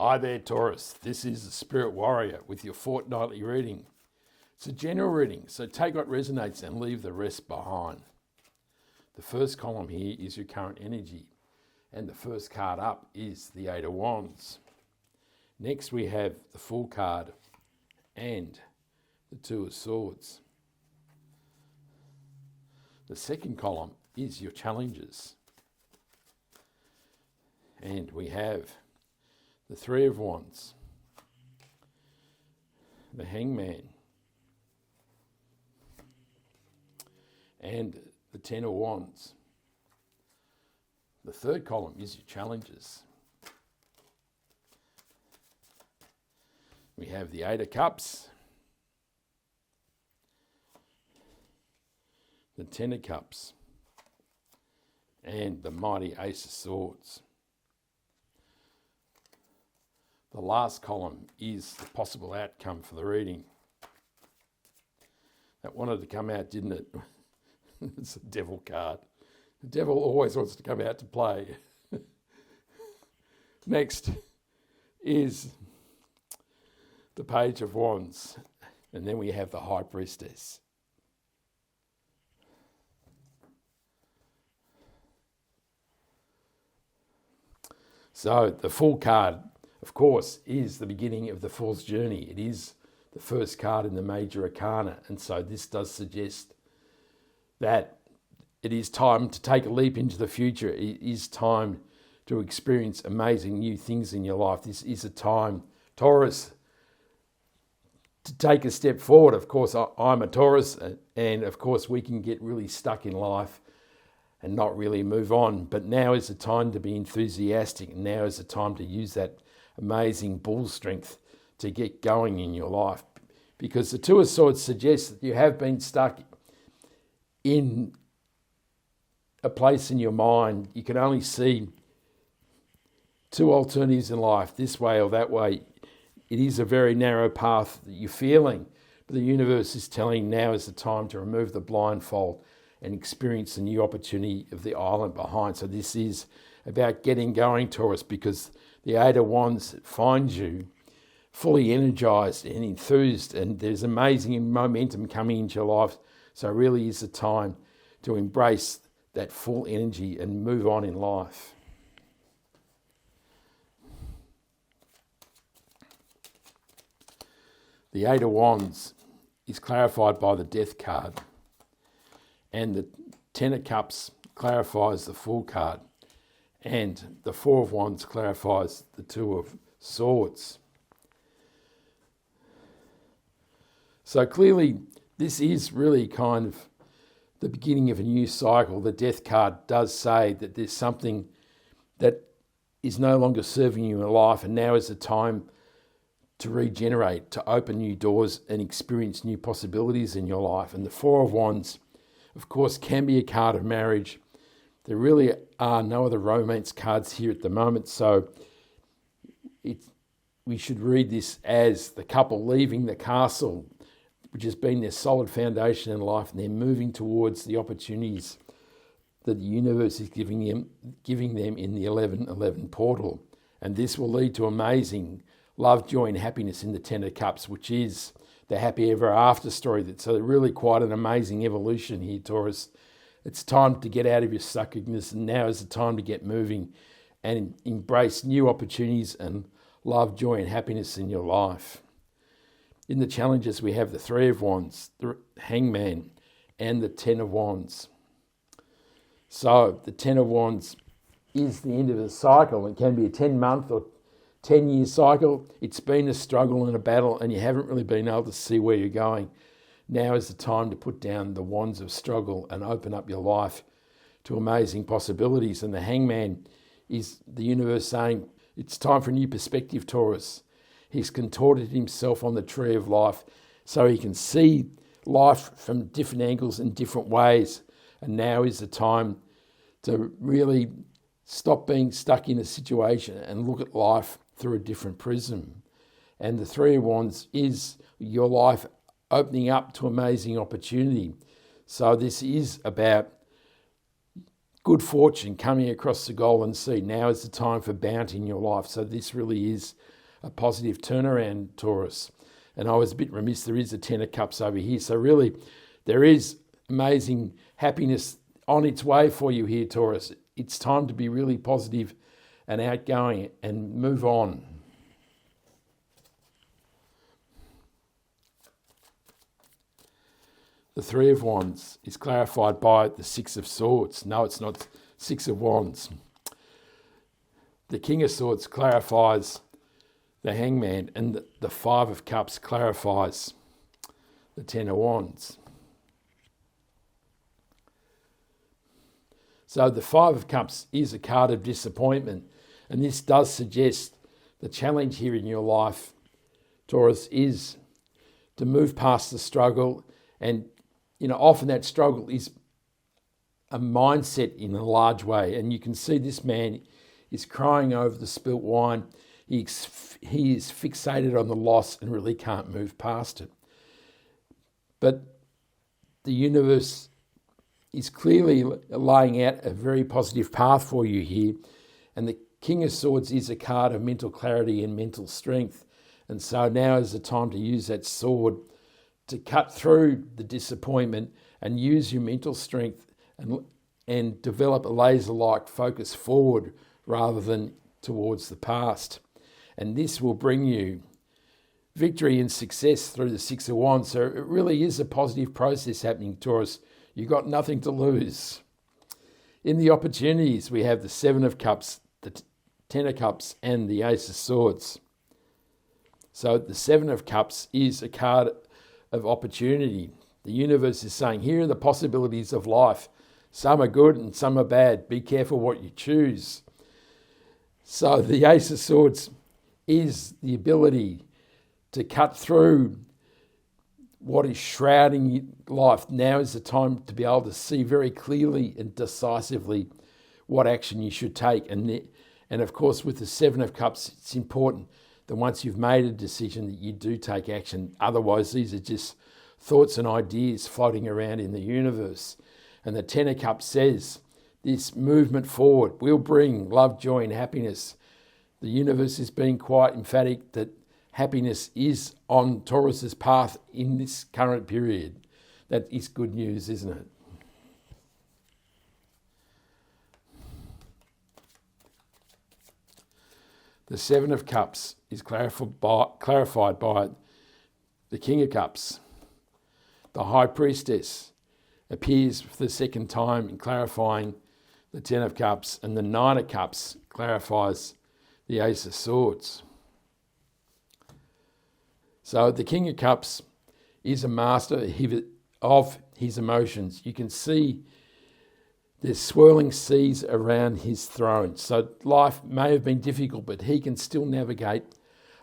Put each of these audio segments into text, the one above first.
Hi there, Taurus. This is the Spirit Warrior with your fortnightly reading. It's a general reading, so take what resonates and leave the rest behind. The first column here is your current energy, and the first card up is the Eight of Wands. Next we have the Fool card and the Two of Swords. The second column is your challenges, and we have the Three of Wands, the Hangman, and the Ten of Wands. The third column is your challenges. We have the Eight of Cups, the Ten of Cups, and the mighty Ace of Swords. The last column is the possible outcome for the reading. That wanted to come out, didn't it? It's a devil card. The devil always wants to come out to play. Next is the Page of Wands, and then we have the High Priestess. So the Fool card, of course, is the beginning of the Fool's journey. It is the first card in the major arcana, and so this does suggest that it is time to take a leap into the future. It is time to experience amazing new things in your life. This is a time, Taurus, to take a step forward. Of course, I'm a Taurus, and of course we can get really stuck in life and not really move on. But now is the time to be enthusiastic, and now is the time to use that amazing bull strength to get going in your life. Because the Two of Swords suggests that you have been stuck in a place in your mind. You can only see two alternatives in life, this way or that way. It is a very narrow path that you're feeling, but the universe is telling now is the time to remove the blindfold and experience the new opportunity of the island behind. So this is about getting going, Taurus, because the Eight of Wands finds you fully energized and enthused, and there's amazing momentum coming into your life. So it really is the time to embrace that full energy and move on in life. The Eight of Wands is clarified by the Death card, and the Ten of Cups clarifies the Fool card, and the Four of Wands clarifies the Two of Swords. So clearly, this is really kind of the beginning of a new cycle. The Death card does say that there's something that is no longer serving you in life, and now is the time to regenerate, to open new doors and experience new possibilities in your life. And the Four of Wands, of course, can be a card of marriage. There really are no other romance cards here at the moment, so we should read this as the couple leaving the castle, which has been their solid foundation in life, and they're moving towards the opportunities that the universe is giving them in the 1111 portal. And this will lead to amazing love, joy, and happiness in the Ten of Cups, which is the happy ever after story. So really quite an amazing evolution here, Taurus. It's time to get out of your stuckness, and now is the time to get moving and embrace new opportunities and love, joy, and happiness in your life. In the challenges, we have the Three of Wands, the Hangman, and the Ten of Wands. So the Ten of Wands is the end of a cycle. It can be a 10-month or 10-year cycle. It's been a struggle and a battle, and you haven't really been able to see where you're going. Now is the time to put down the wands of struggle and open up your life to amazing possibilities. And the Hangman is the universe saying, it's time for a new perspective, Taurus. He's contorted himself on the tree of life so he can see life from different angles and different ways. And now is the time to really stop being stuck in a situation and look at life through a different prism. And the Three of Wands is your life opening up to amazing opportunity. So this is about good fortune coming across the golden sea. Now is the time for bounty in your life. So this really is a positive turnaround, Taurus. And I was a bit remiss, there is a Ten of Cups over here. So really, there is amazing happiness on its way for you here, Taurus. It's time to be really positive and outgoing and move on. The Three of Wands is clarified by the Six of Swords. No, it's not Six of Wands. The King of Swords clarifies the Hangman, and the Five of Cups clarifies the Ten of Wands. So the Five of Cups is a card of disappointment, and this does suggest the challenge here in your life, Taurus, is to move past the struggle. And often that struggle is a mindset in a large way. And you can see this man is crying over the spilt wine. He is fixated on the loss and really can't move past it. But the universe is clearly laying out a very positive path for you here. And the King of Swords is a card of mental clarity and mental strength. And so now is the time to use that sword to cut through the disappointment and use your mental strength and develop a laser-like focus forward rather than towards the past. And this will bring you victory and success through the Six of Wands. So it really is a positive process happening, Taurus. You've got nothing to lose. In the opportunities, we have the Seven of Cups, the Ten of Cups, and the Ace of Swords. So the Seven of Cups is a card of opportunity. The universe is saying, here are the possibilities of life. Some are good and some are bad. Be careful what you choose. So the Ace of Swords is the ability to cut through what is shrouding life. Now is the time to be able to see very clearly and decisively what action you should take. And of course, with the Seven of Cups, it's important that once you've made a decision that you do take action. Otherwise, these are just thoughts and ideas floating around in the universe. And the Ten of Cups says this movement forward will bring love, joy, and happiness. The universe is being quite emphatic that happiness is on Taurus's path in this current period. That is good news, isn't it? The Seven of Cups is clarified by the King of Cups. The High Priestess appears for the second time in clarifying the Ten of Cups, and the Nine of Cups clarifies the Ace of Swords. So the King of Cups is a master of his emotions. You can see there's swirling seas around his throne. So life may have been difficult, but he can still navigate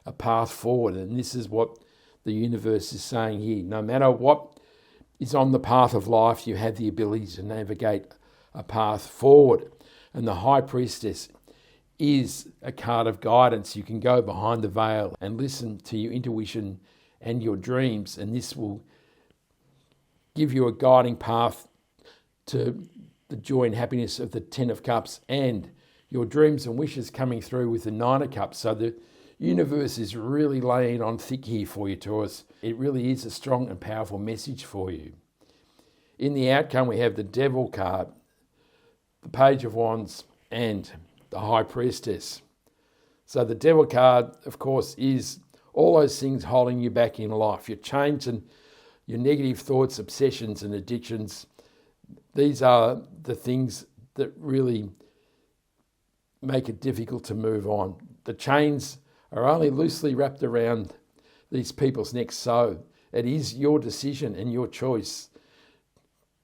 a path forward. And this is what the universe is saying here. No matter what is on the path of life, you have the ability to navigate a path forward. And the High Priestess is a card of guidance. You can go behind the veil and listen to your intuition and your dreams, and this will give you a guiding path to the joy and happiness of the Ten of Cups and your dreams and wishes coming through with the Nine of Cups. So the universe is really laying on thick here for you, Taurus. It really is a strong and powerful message for you. In the outcome, we have the Devil card, the Page of Wands, and the High Priestess. So the Devil card, of course, is all those things holding you back in life. Your change and your negative thoughts, obsessions and addictions. These are the things that really make it difficult to move on. The chains are only loosely wrapped around these people's necks, so it is your decision and your choice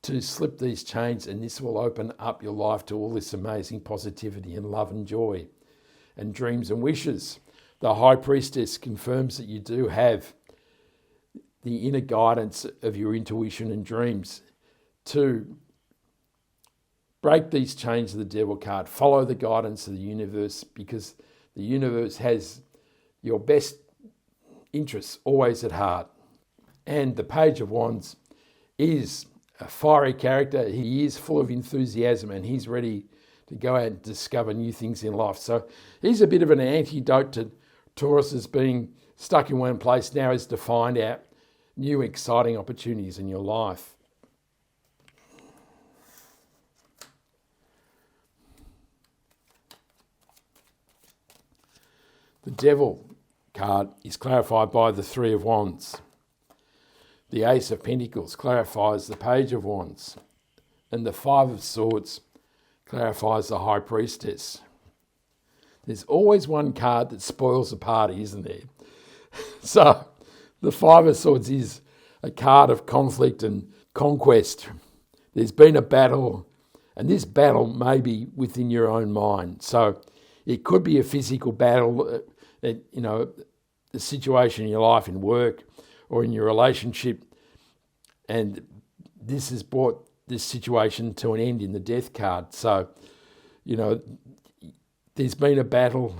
to slip these chains, and this will open up your life to all this amazing positivity and love and joy and dreams and wishes. The High Priestess confirms that you do have the inner guidance of your intuition and dreams to break these chains of the Devil card. Follow the guidance of the universe, because the universe has your best interests always at heart. And the Page of Wands is a fiery character. He is full of enthusiasm and he's ready to go out and discover new things in life. So he's a bit of an antidote to Taurus is being stuck in one place now is to find out new exciting opportunities in your life. The Devil card is clarified by the Three of Wands. The Ace of Pentacles clarifies the Page of Wands. And the Five of Swords clarifies the High Priestess. There's always one card that spoils the party, isn't there? So the Five of Swords is a card of conflict and conquest. There's been a battle, and this battle may be within your own mind. So it could be a physical battle, the situation in your life, in work, or in your relationship, and this has brought this situation to an end in the Death card. So, there's been a battle.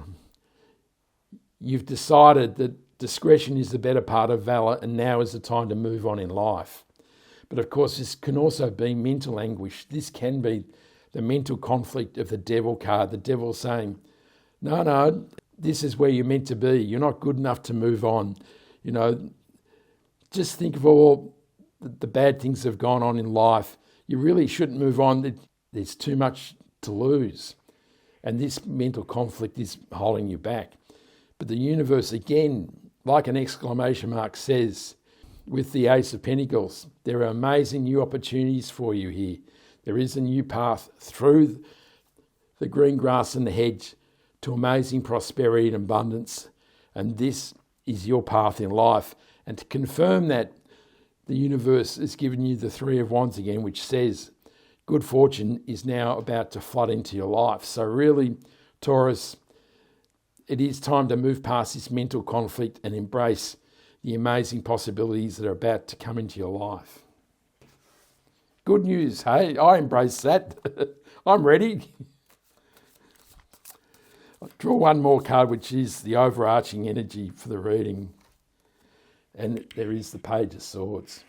You've decided that discretion is the better part of valour, and now is the time to move on in life. But of course, this can also be mental anguish. This can be the mental conflict of the Devil card. The Devil saying, no, this is where you're meant to be. You're not good enough to move on. Just think of all the bad things that have gone on in life. You really shouldn't move on. There's too much to lose. And this mental conflict is holding you back. But the universe, again, like an exclamation mark says, with the Ace of Pentacles, there are amazing new opportunities for you here. There is a new path through the green grass and the hedge to amazing prosperity and abundance. And this is your path in life. And to confirm that, the universe has given you the Three of Wands again, which says good fortune is now about to flood into your life. So really, Taurus, it is time to move past this mental conflict and embrace the amazing possibilities that are about to come into your life. Good news, hey? I embrace that. I'm ready. I'll draw one more card, which is the overarching energy for the reading. And there is the Page of Swords.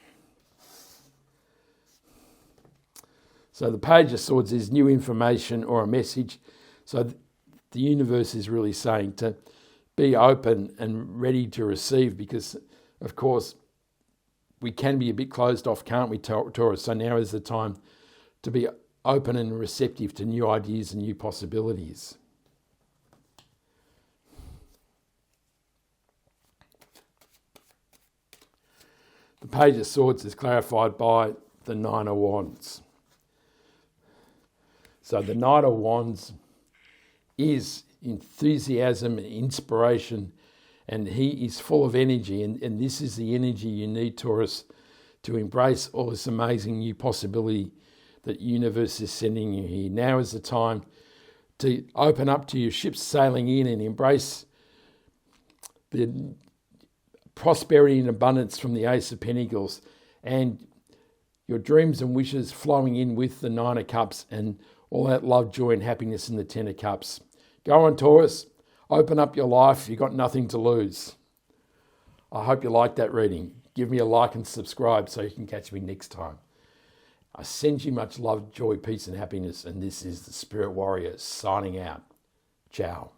So the Page of Swords is new information or a message. So the universe is really saying to be open and ready to receive, because, of course, we can be a bit closed off, can't we, Taurus? So now is the time to be open and receptive to new ideas and new possibilities. The Page of Swords is clarified by the Nine of Wands. So the Knight of Wands is enthusiasm and inspiration, and he is full of energy, and this is the energy you need, Taurus, to embrace all this amazing new possibility that the universe is sending you here. Now is the time to open up to your ships sailing in and embrace the prosperity and abundance from the Ace of Pentacles, and your dreams and wishes flowing in with the Nine of Cups, and all that love, joy and happiness in the Ten of Cups. Go on, Taurus. Open up your life. You've got nothing to lose. I hope you liked that reading. Give me a like and subscribe so you can catch me next time. I send you much love, joy, peace and happiness, and this is the Spirit Warrior signing out. Ciao.